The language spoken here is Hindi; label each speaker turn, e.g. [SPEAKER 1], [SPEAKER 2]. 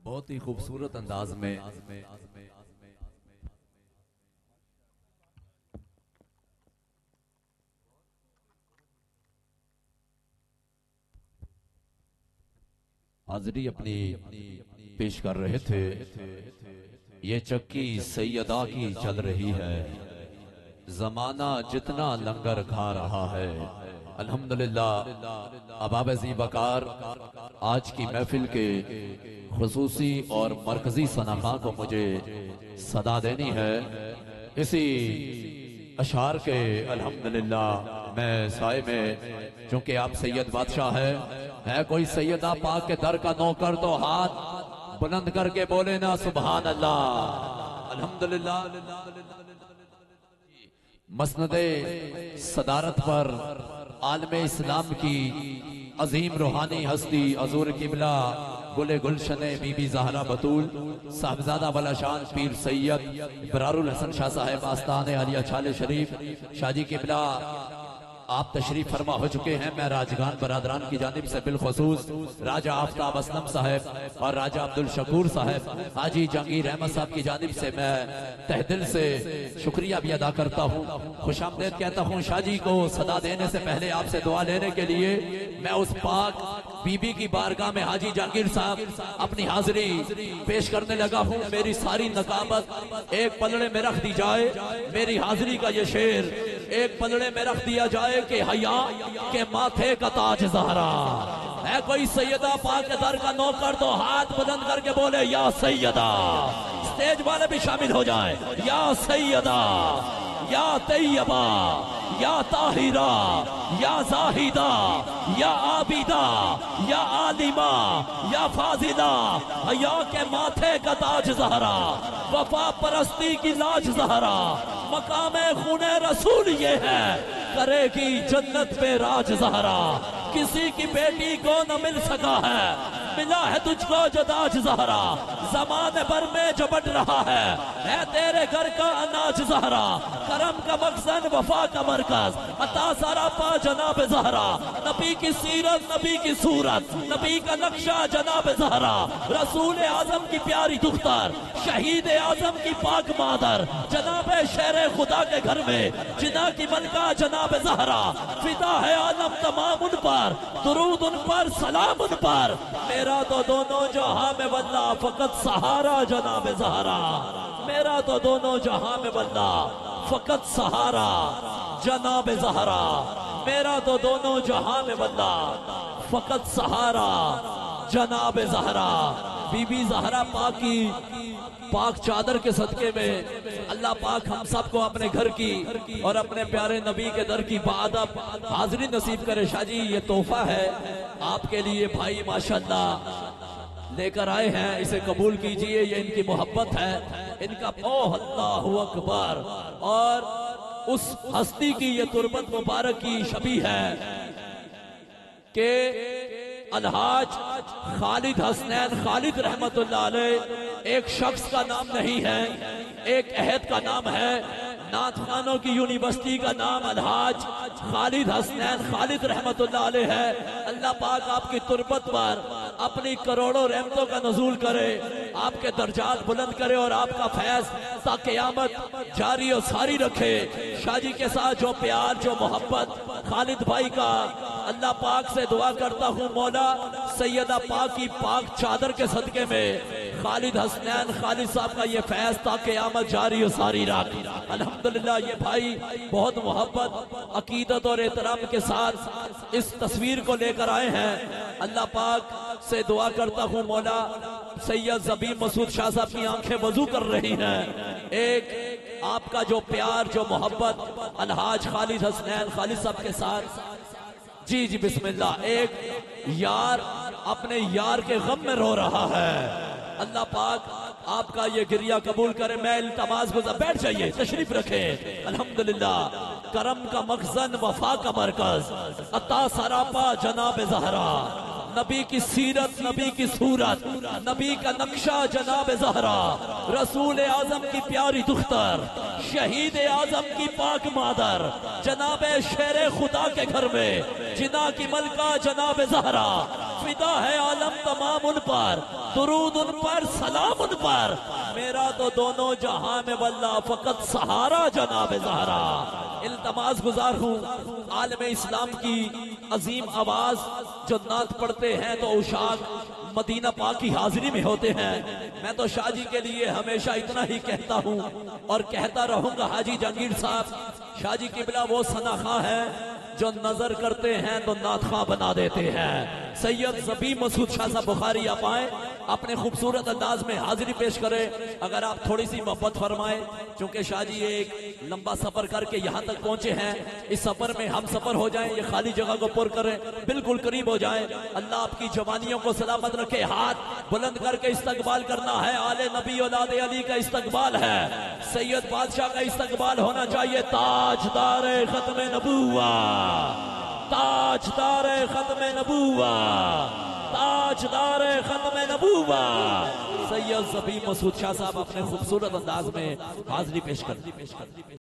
[SPEAKER 1] बहुत ही खूबसूरत अंदाज में हाजिरी अपनी पेश कर रहे थे। ये चक्की सैयदा की चल रही है, जमाना जितना लंगर खा रहा है। अल्हम्दुलिल्लाह अबाब ज़ी वकार आज की महफिल के खुसूसी और मरकजी सनाखा को मुझे सदा देनी है। इसी अशार के अल्हम्दुलिल्लाह मैं साए में, चूंकि आप सैयद बादशाह है कोई सैयदा पाक के दर का नौकर तो हाथ बुलंद करके बोले ना सुभान अल्लाह। अल्हम्दुलिल्लाह मसनदे सदारत पर आलम इस्लाम की अजीम रूहानी हस्ती हजूर किबला गुले गुलशन बीबी ज़हरा बतूल साहबजादा वाला शान पीर सैयद बरारुल हसन शाह साहेब आस्तान आलिया छाले शरीफ शाजी किबला आप तशरीफ फरमा हो चुके हैं। मैं राजगान बरादरान की जानिब से बिलखसूस राजा आफ्ताब असलम साहब और राजा अब्दुल शकूर साहब हाजी जहांगीर अहमद साहब की जानिब से मैं तहदिल से शुक्रिया भी अदा करता हूँ, खुशामदीद कहता हूँ। शाजी को सदा देने से पहले आपसे दुआ लेने के लिए मैं उस पाक बीबी की बारगाह में हाजी जहांगीर साहब अपनी हाजिरी पेश करने लगा हूँ। मेरी सारी नकाबत एक पलड़े में रख दी जाए, मेरी हाजिरी का ये शेर एक पलड़े में रख दिया जाए कि हया के माथे का ताज ज़हरा है। कोई सैयदा पाक के दर का नौकर तो हाथ बुलंद करके बोले या सैयदा। स्टेज वाले भी शामिल हो जाए, या सैयदा, या तैयबा, या ताहिरा, या जाहिदा, या आबिदा, या आलिमा, या फाजिला, हया के माथे का ताज ज़हरा, वफा परस्ती की लाज ज़हरा, मकामे खूने रसूल ये है, करेगी जन्नत पे राज ज़हरा। किसी की बेटी को न मिल सका है, मिला है तुझको जो ताज ज़हरा। ज़माने भर में जो बढ़ रहा है तेरे घर का अनाज ज़हरा। करम का मकसद वफा का मरकज अता सरापा जनाब ज़हरा। नबी की सीरत नबी की सूरत नबी का नक्शा जनाब ज़हरा। रसूल आजम की प्यारी दुख्तर शहीद आजम की पाक मादर जनाब शेर खुदा के घर में जिना की मलका जनाब ज़हरा। फिदा है आलम तमाम उन पर, दुरूद उन पर, सलाम उन पर। मेरा तो दोनों जहां में बदला फकत सहारा जनाब ज़हरा। मेरा तो दोनों जहां में बदला फकत सहारा जनाब ज़हरा। मेरा तो दोनों जहां में बदला फकत सहारा जनाब ज़हरा। बीबी ज़हरा पाक की पाक चादर के सदके में अल्लाह पाक हम सबको अपने घर की और अपने प्यारे नबी के दर की बादब हाजिरी नसीब करे। शाजी ये तोहफा है आपके लिए, भाई माशाल्लाह लेकर आए हैं, इसे कबूल कीजिए। ये इनकी मोहब्बत है, इनका ओह अल्लाहु अकबर। और उस हस्ती की ये तुरबत मुबारक की शबी है कि अलहाज खालिद हसनैन खालिद रहमतुल्लाह अलैह एक शख्स का नाम नहीं है, एक अहद का नाम है। नाथ खानों की यूनिवर्सिटी का नाम अलहाज खालिद हसनैन खालिद रहमतुल्लाह अलैह है। अल्लाह पाक आपकी तुरबत पर अपनी करोड़ों रहमतों का नज़ूल करे, आपके दर्जात बुलंद करे और आपका फैज़ ता क़यामत जारी और सारी रखे। शाजी के साथ जो प्यार जो मोहब्बत खालिद भाई का, अल्लाह पाक से दुआ करता हूँ मौला सैयदा पाक की पाक चादर के सदके में खालिद हसनैन खालिद साहब का ये फैज़ ता क़यामत जारी और सारी रख। अल्हम्दुलिल्लाह ये भाई बहुत मोहब्बत अकीदत और एहतराम के साथ इस तस्वीर को लेकर आए हैं। अल्लाह पाक से दुआ करता हूँ मौला सैयद ज़बीर मसूद शाह साहब की आंखें वजू कर रही हैं। एक आपका जो प्यार जो मोहब्बत अलहाज खालिद हसनैन खालिद साहब के साथ। जी जी बिस्मिल्लाह। एक यार अपने यार के गम में रो रहा है, अल्लाह पाक आपका ये गिरिया कबूल करे। मैं इल्तमास गुज़ार, बैठ जाइए, तशरीफ रखें। अल्हम्दुलिल्लाह करम का मखज़न वफा का मरकज अता सरापा जनाब ज़हरा। नबी की सीरत नबी की सूरत नबी का नक्शा जनाब ज़हरा। रसूल आजम की प्यारी दुख्तर शहीद आजम की पाक मादर जनाब शेर खुदा के घर में जिना की मलका जनाब ज़हरा। फिदा है आलम तमाम उन पर, दुरूद उन पर, सलाम उन पर। मेरा तो दोनों जहां में वल्ला फकत सहारा जनाब ज़हरा। इल्तमास गुजार हूँ आलम इस्लाम की अजीम आवाज जो नात पढ़ते हैं तो उशाक मदीना पाक की हाजिरी में होते हैं। मैं तो शाह जी के लिए हमेशा इतना ही कहता हूँ और कहता रहूंगा। हाजी जहांगीर साहब शाह जी किबला वो सनाखा है जो नजर करते हैं तो नातखा बना देते हैं। सैयद ज़बी मसूद शाह साहब बुखारी आप आए, अपने खूबसूरत अंदाज में हाजिरी पेश करें। अगर आप थोड़ी सी मोहब्बत फरमाए, क्योंकि शाह जी एक लंबा सफर करके यहाँ तक पहुंचे हैं, इस सफर में हम सफर हो जाएं, ये खाली जगह को पुर करें, बिल्कुल करीब हो जाएं। अल्लाह आपकी जवानियों को सलामत रखे। हाथ बुलंद करके इस्तकबाल करना है। आले नबी औलाद अली का इस्तकबाल है, सैयद बादशाह का इस्तकबाल होना चाहिए। ताजदार खत्म नबूवा, ताजदार खत्म नबूवा, ताजदार खत्म नबूवा सैयद ज़बी मसूद शाह साहब अपने खूबसूरत अंदाज में हाजिरी पेश कर